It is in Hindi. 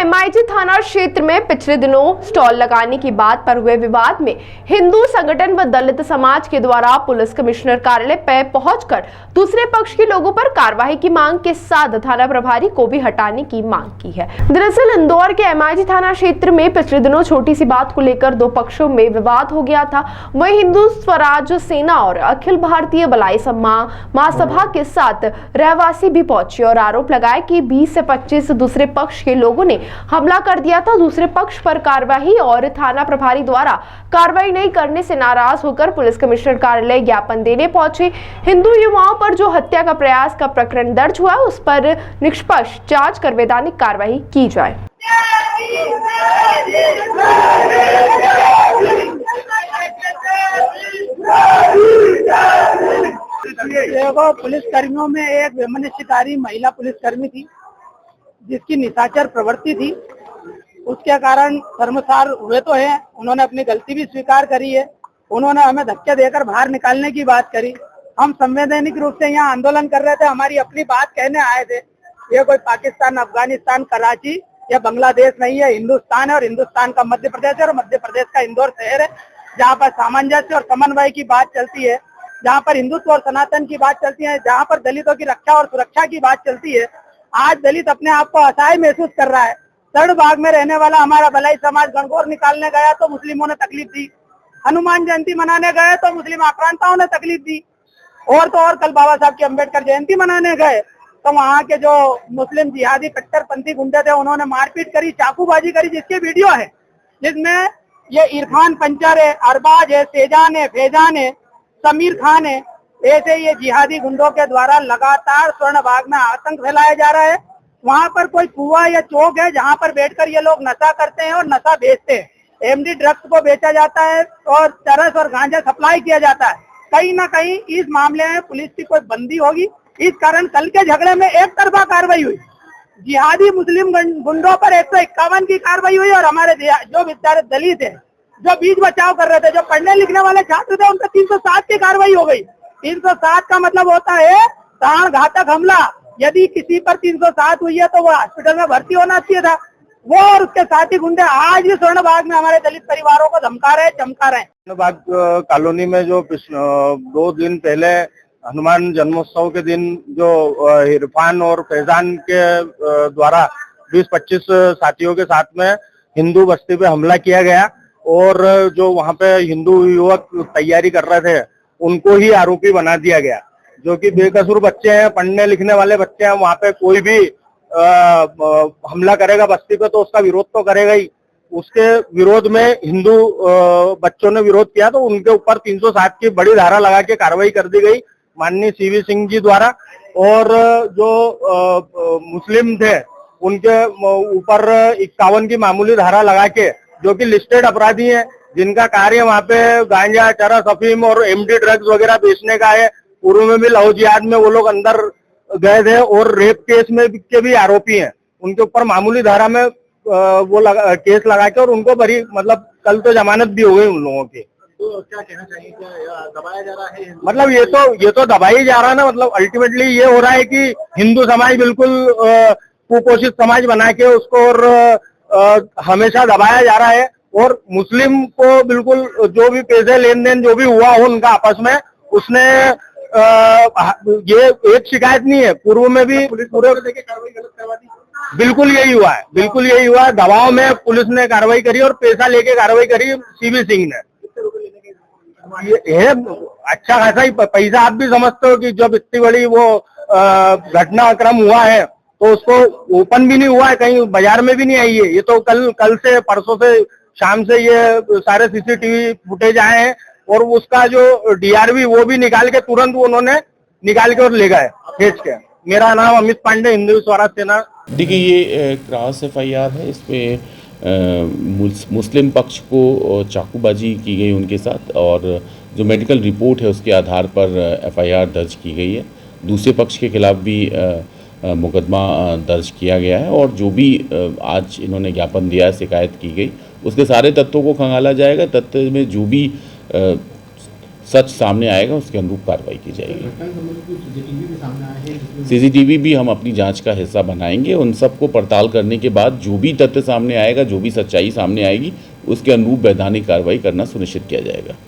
एमआईजी थाना क्षेत्र में पिछले दिनों स्टॉल लगाने की बात पर हुए विवाद में हिंदू संगठन व दलित समाज के द्वारा पुलिस कमिश्नर कार्यालय पर पहुंचकर दूसरे पक्ष के लोगों पर कार्रवाई की मांग के साथ थाना प्रभारी को भी हटाने की मांग की है। दरअसल इंदौर के एमआईजी थाना क्षेत्र में पिछले दिनों छोटी सी बात को लेकर दो पक्षों में विवाद हो गया था। वहीं हिंदू स्वराज सेना और अखिल भारतीय भलाई महासभा के साथ रहवासी भी पहुंचे और आरोप लगाए कि 20 से 25 दूसरे पक्ष के लोगों ने हमला कर दिया था। दूसरे पक्ष पर कार्रवाई और थाना प्रभारी द्वारा कार्रवाई नहीं करने से नाराज होकर पुलिस कमिश्नर कार्यालय ज्ञापन देने पहुंचे। हिंदू युवाओं पर जो हत्या का प्रयास का प्रकरण दर्ज हुआ उस पर निष्पक्ष जांच कर वैधानिक कार्रवाई की जाए। देखो, पुलिस कर्मियों में एक वैमनस्यकारी महिला पुलिसकर्मी थी जिसकी निशाचर प्रवृत्ति थी। उसके कारण शर्मसार हुए तो हैं। उन्होंने अपनी गलती भी स्वीकार करी है। उन्होंने हमें धक्के देकर बाहर निकालने की बात करी। हम संवैधानिक रूप से यहाँ आंदोलन कर रहे थे, हमारी अपनी बात कहने आए थे। ये कोई पाकिस्तान, अफगानिस्तान, कराची या बांग्लादेश नहीं है, हिंदुस्तान है। और हिंदुस्तान का मध्य प्रदेश है और मध्य प्रदेश का इंदौर शहर है, जहाँ पर सामंजस्य और समन्वय की बात चलती है, जहाँ पर हिंदुत्व और सनातन की बात चलती है, जहाँ पर दलितों की रक्षा और सुरक्षा की बात चलती है। आज दलित अपने आप को असहाय महसूस कर रहा है। शरणबाग में रहने वाला हमारा भलाई समाज गणगौर निकालने गया तो मुस्लिमों ने तकलीफ दी, हनुमान जयंती मनाने गए तो मुस्लिम आक्रांताओं ने तकलीफ दी, और तो और कल बाबा साहब की अम्बेडकर जयंती मनाने गए तो वहाँ के जो मुस्लिम जिहादी कट्टरपंथी गुंडे थे उन्होंने मारपीट करी, चाकूबाजी करी, जिसके वीडियो है, जिसमें ये इरफान पंचर है, अरबाज है, सेजान है, फैजान है, समीर खान है, ऐसे ये जिहादी गुंडों के द्वारा लगातार स्वर्णबाग में आतंक फैलाया जा रहा है। वहाँ पर कोई कुआं या चौक है जहाँ पर बैठकर ये लोग नशा करते हैं और नशा बेचते हैं। एमडी ड्रग्स को बेचा जाता है और चरस और गांजा सप्लाई किया जाता है। कहीं ना कहीं इस मामले में पुलिस की कोई बंदी होगी। इस कारण कल के झगड़े में एक तरफा कार्रवाई हुई। जिहादी मुस्लिम गुंडों पर 151 की कार्रवाई हुई और हमारे जो बेचारे दलित है, जो बीच बचाव कर रहे थे, जो पढ़ने लिखने वाले छात्र थे, उन पर 307 की कार्रवाई हो गई। 307 का मतलब होता है प्राण घातक हमला। यदि किसी पर 307 हुई है तो वो हॉस्पिटल में भर्ती होना चाहिए था। वो और उसके साथी गुंडे आज भी स्वर्णबाग में हमारे दलित परिवारों को धमका रहे, चमका रहे। स्वर्णबाग कॉलोनी में जो 2 दिन पहले हनुमान जन्मोत्सव के दिन जो इरफान और फैजान के द्वारा 20-25 साथियों के साथ में हिंदू बस्ती पे हमला किया गया और जो वहाँ पे हिंदू युवक तैयारी कर रहे थे उनको ही आरोपी बना दिया गया, जो कि बेकसूर बच्चे हैं, पढ़ने लिखने वाले बच्चे हैं। वहाँ पे कोई भी हमला करेगा बस्ती पे तो उसका विरोध तो करेगा ही। उसके विरोध में हिंदू बच्चों ने विरोध किया तो उनके ऊपर 307 की बड़ी धारा लगा के कार्रवाई कर दी गई माननीय सीवी सिंह जी द्वारा। और जो मुस्लिम थे उनके ऊपर 51 की मामूली धारा लगा के, जो कि लिस्टेड अपराधी हैं, जिनका कार्य वहाँ पे गांजा, चरस, अफीम और एमडी ड्रग्स वगैरह बेचने का है। पूर्व में भी लहू जिहाद में वो लोग अंदर गए थे और रेप केस में के भी आरोपी हैं। उनके ऊपर मामूली धारा में केस लगा के और उनको बरी, मतलब कल तो जमानत भी हो गई उन लोगों की। तो क्या कहना चाहिए, क्या दबाया जा रहा है? मतलब ये तो दबाई जा रहा है ना। मतलब अल्टीमेटली ये हो रहा है कि हिंदू समाज बिल्कुल कुपोषित समाज बना के उसको और हमेशा दबाया जा रहा है। और मुस्लिम को बिल्कुल जो भी पैसे लेन देन जो भी हुआ हो उनका आपस में, उसने ये एक शिकायत नहीं है, पूर्व में भी पूरे कार्रवाई गलत करवा दी। बिल्कुल यही हुआ है, बिल्कुल यही हुआ है। दबाव में पुलिस ने कार्रवाई करी और पैसा लेके कार्रवाई करी सीवी सिंह ने। ये अच्छा खासा ही पैसा, आप भी समझते हो कि जब इतनी बड़ी वो घटनाक्रम हुआ है तो उसको ओपन भी नहीं हुआ है, कहीं बाजार में भी नहीं आई है। ये तो कल से, परसों से, शाम से ये सारे सीसीटीवी फुटेज आए हैं और उसका जो डीआरवी वो भी निकाल के तुरंत उन्होंने निकाल के और ले गए खींच के। मेरा नाम अमित पांडे, हिंदू स्वराज सेना। देखिए, ये क्रॉस एफआईआर है। इसमें मुस्लिम पक्ष को चाकूबाजी की गई उनके साथ और जो मेडिकल रिपोर्ट है उसके आधार पर एफआईआर दर्ज की गई है। दूसरे पक्ष के खिलाफ भी मुकदमा दर्ज किया गया है और जो भी आज इन्होंने ज्ञापन दिया है, शिकायत की गई, उसके सारे तत्वों को खंगाला जाएगा। तथ्य में जो भी सच सामने आएगा उसके अनुरूप कार्रवाई की जाएगी। सीसीटीवी भी हम अपनी जांच का हिस्सा बनाएंगे। उन सबको पड़ताल करने के बाद जो भी तथ्य सामने आएगा, जो भी सच्चाई सामने आएगी, उसके अनुरूप वैधानिक कार्रवाई करना सुनिश्चित किया जाएगा।